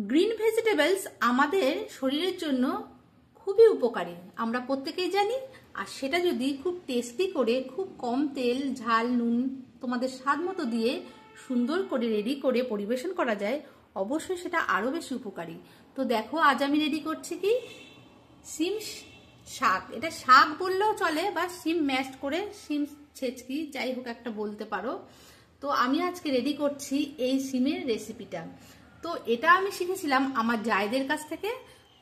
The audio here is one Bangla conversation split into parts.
গ্রিন ভেজিটেবলস আমাদের শরীরের জন্য খুবই উপকারী, আমরা প্রত্যেকেই জানি। আর সেটা যদি খুব টেস্টি করে, খুব কম তেল ঝাল নুন তোমাদের স্বাদ মতো দিয়ে সুন্দর করে রেডি করে পরিবেশন করা যায়, অবশ্যই সেটা আরও বেশি উপকারী। তো দেখো, আজ আমি রেডি করছি কি শিম শাক। এটা শাক বললেও চলে, বা শিম ম্যাশড করে, শিম ছেচকি, যাই হোক একটা বলতে পারো। তো আমি আজকে রেডি করছি এই শিমের রেসিপিটা। তো এটা আমি শিখেছিলাম আমার জায়দের কাছ থেকে।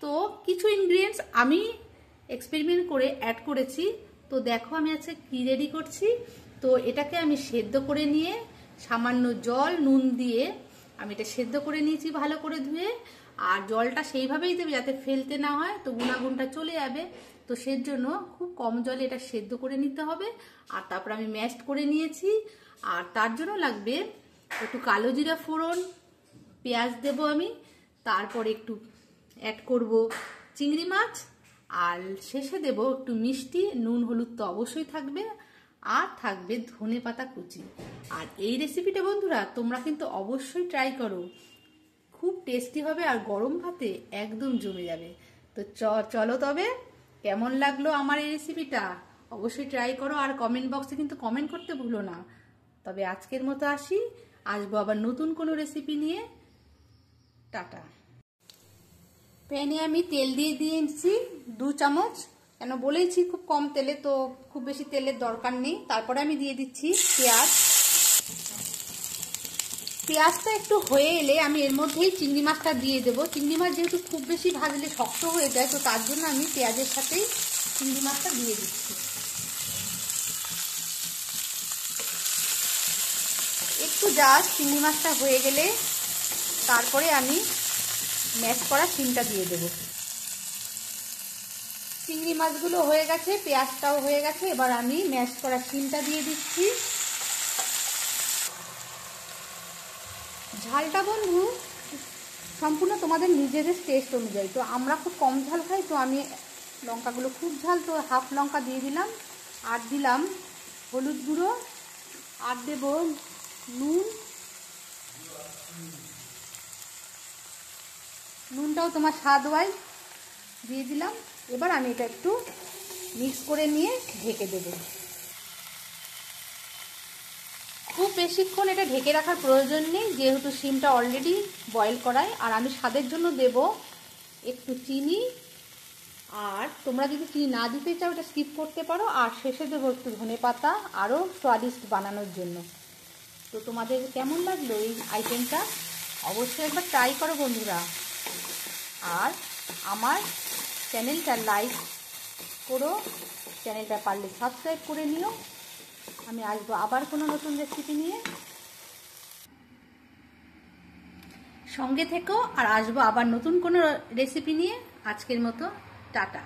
তো কিছু ইনগ্রিডিয়েন্টস আমি এক্সপেরিমেন্ট করে অ্যাড করেছি। তো দেখো আমি আজকে কি রেডি করছি। তো এটাকে আমি সেদ্ধ করে নিয়ে সামান্য জল নুন দিয়ে আমি এটা সেদ্ধ করে নিয়েছি ভালো করে ধুয়ে। আর জলটা সেইভাবেই দেবে যাতে ফেলতে না হয়, তো গুণাগুণটা চলে যাবে। তো সের জন্য খুব কম জলে এটা সেদ্ধ করে নিতে হবে। আর তারপর আমি ম্যাশড করে নিয়েছি। আর তার জন্য লাগবে একটু কালো জিরা ফোড়ন, পেঁয়াজ দেব আমি, তারপর একটু অ্যাড করব চিংড়ি মাছ, আর শেষে দেব একটু মিষ্টি, নুন হলুদ তো অবশ্যই থাকবে, আর থাকবে ধনে পাতা কুচি। আর এই রেসিপিটা বন্ধুরা তোমরা কিন্তু অবশ্যই ট্রাই করো, খুব টেস্টি হবে আর গরম ভাতে একদম জমে যাবে। তো চলো তবে, কেমন লাগলো আমার এই রেসিপিটা অবশ্যই ট্রাই করো, আর কমেন্ট বক্সে কিন্তু কমেন্ট করতে ভুলো না। তবে আজকের মতো আসি, আসবো আবার নতুন কোনো রেসিপি নিয়ে। টাটা। প্যানে আমি তেল দিয়ে দিয়েছি 2 চামচ, কেন বলেইছি খুব কম তেলে, তো খুব বেশি তেলের দরকার নেই। তারপরে আমি দিয়ে দিচ্ছি পেঁয়াজ। পেঁয়াজটা একটু হয়ে এলে আমি এর মধ্যেই চিংড়ি মাছটা দিয়ে দেবো। চিংড়ি মাছ যেহেতু খুব বেশি ভাজলে শক্ত হয়ে যায়, তো তার জন্য আমি পেঁয়াজের সাথেই চিংড়ি মাছটা দিয়ে দিচ্ছি। একটু জাস্ট চিংড়ি মাছটা হয়ে গেলে তারপরে আমি ম্যাশ করা শিমটা দিয়ে দেব। চিংড়ি মাছগুলো হয়ে গেছে, পেঁয়াজটাও হয়ে গেছে, এবার আমি ম্যাশ করা শিমটা দিয়ে দিচ্ছি। ঝালটা বন্ধু সম্পূর্ণ তোমাদের নিজেদের টেস্ট অনুযায়ী। তো আমরা খুব কম ঝাল খাই, তো আমি লঙ্কাগুলো খুব ঝাল, তো হাফ লঙ্কা দিয়ে দিলাম। আর দিলাম হলুদ গুঁড়ো, আর দেব নুন, নুনটাও তোমার স্বাদ ওয়াইজ দিয়ে দিলাম। এবার আমি এটা একটু মিক্স করে নিয়ে ঢেকে দেব। খুব বেশিক্ষণ এটা ঢেকে রাখার প্রয়োজন নেই, যেহেতু শিমটা অলরেডি বয়েল করায়। আর আমি স্বাদের জন্য দেব একটু চিনি, আর তোমরা যদি চিনি না দিতে চাও এটা স্কিপ করতে পারো। আর শেষে দেবো একটু ধনে পাতা, আরও স্বাদিষ্ট বানানোর জন্য। তো তোমাদের কেমন লাগলো এই আইটেমটা অবশ্যই একবার ট্রাই করো বন্ধুরা। আর আমার চ্যানেলটা লাইক করো, চ্যানেলটা পারলে সাবস্ক্রাইব করে নিও। আমি আসবো আবার কোনো নতুন রেসিপি নিয়ে, সঙ্গে থেকো। আর আসবো আবার নতুন কোনো রেসিপি নিয়ে। আজকের মতো টাটা।